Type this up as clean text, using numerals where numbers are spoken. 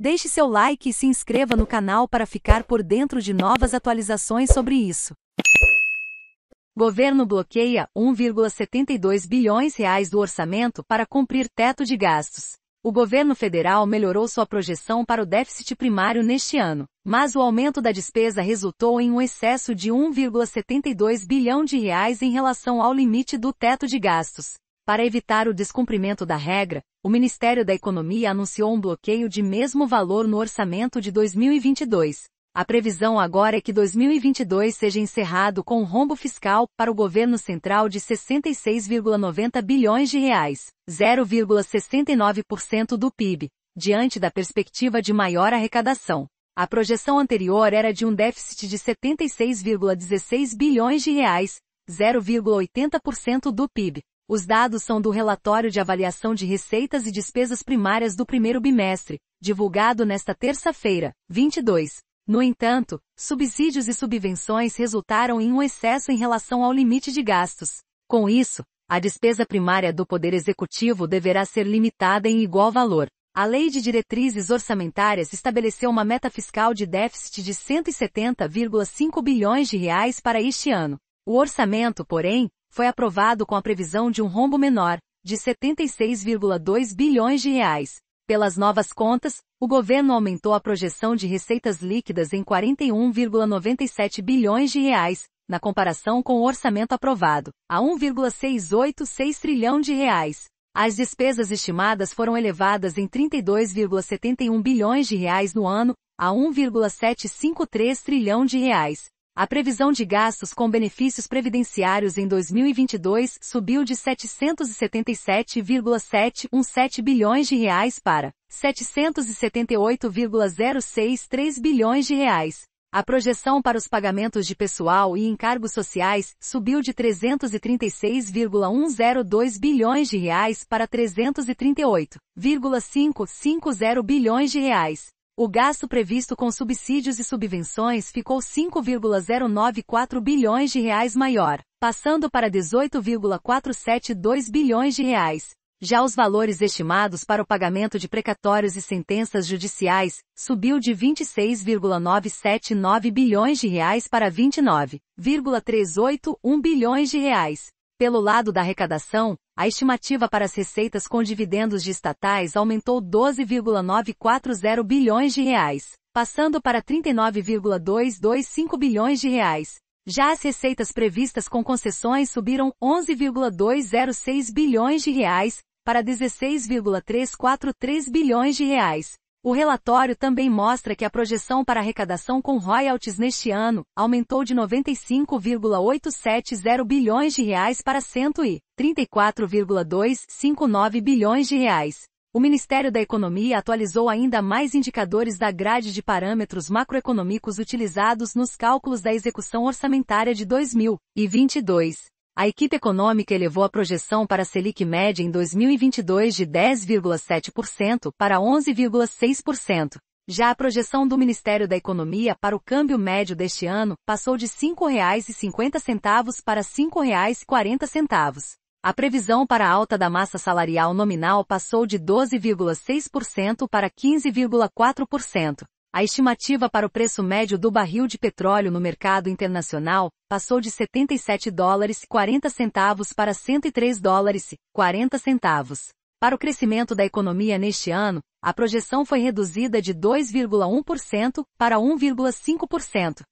Deixe seu like e se inscreva no canal para ficar por dentro de novas atualizações sobre isso. Governo bloqueia 1,72 bilhões reais do orçamento para cumprir teto de gastos. O governo federal melhorou sua projeção para o déficit primário neste ano, mas o aumento da despesa resultou em um excesso de 1,72 bilhão de reais em relação ao limite do teto de gastos. Para evitar o descumprimento da regra, o Ministério da Economia anunciou um bloqueio de mesmo valor no orçamento de 2022. A previsão agora é que 2022 seja encerrado com um rombo fiscal para o governo central de 66,90 bilhões de reais, 0,69% do PIB, diante da perspectiva de maior arrecadação. A projeção anterior era de um déficit de 76,16 bilhões de reais, 0,80% do PIB. Os dados são do relatório de avaliação de receitas e despesas primárias do primeiro bimestre, divulgado nesta terça-feira, 22. No entanto, subsídios e subvenções resultaram em um excesso em relação ao limite de gastos. Com isso, a despesa primária do Poder Executivo deverá ser limitada em igual valor. A Lei de Diretrizes Orçamentárias estabeleceu uma meta fiscal de déficit de 170,5 bilhões de reais para este ano. O orçamento, porém, foi aprovado com a previsão de um rombo menor, de 76,2 bilhões de reais. Pelas novas contas, o governo aumentou a projeção de receitas líquidas em 41,97 bilhões de reais, na comparação com o orçamento aprovado, a 1,686 trilhão de reais. As despesas estimadas foram elevadas em 32,71 bilhões de reais no ano, a 1,753 trilhão de reais. A previsão de gastos com benefícios previdenciários em 2022 subiu de 777,717 bilhões de reais para 778,063 bilhões de reais. A projeção para os pagamentos de pessoal e encargos sociais subiu de 336,102 bilhões de reais para 338,550 bilhões de reais. O gasto previsto com subsídios e subvenções ficou 5,094 bilhões de reais maior, passando para 18,472 bilhões de reais. Já os valores estimados para o pagamento de precatórios e sentenças judiciais subiu de 26,979 bilhões de reais para 29,381 bilhões de reais. Pelo lado da arrecadação, a estimativa para as receitas com dividendos de estatais aumentou 12,940 bilhões de reais, passando para 39,225 bilhões de reais. Já as receitas previstas com concessões subiram 11,206 bilhões de reais, para 16,343 bilhões de reais. O relatório também mostra que a projeção para arrecadação com royalties neste ano aumentou de 95,870 bilhões de reais para 134,259 bilhões de reais. O Ministério da Economia atualizou ainda mais indicadores da grade de parâmetros macroeconômicos utilizados nos cálculos da execução orçamentária de 2022. A equipe econômica elevou a projeção para a Selic média em 2022 de 10,7% para 11,6%. Já a projeção do Ministério da Economia para o câmbio médio deste ano passou de R$ 5,50 para R$ 5,40. A previsão para a alta da massa salarial nominal passou de 12,6% para 15,4%. A estimativa para o preço médio do barril de petróleo no mercado internacional passou de $77,40 para $103,40. Para o crescimento da economia neste ano, a projeção foi reduzida de 2,1% para 1,5%.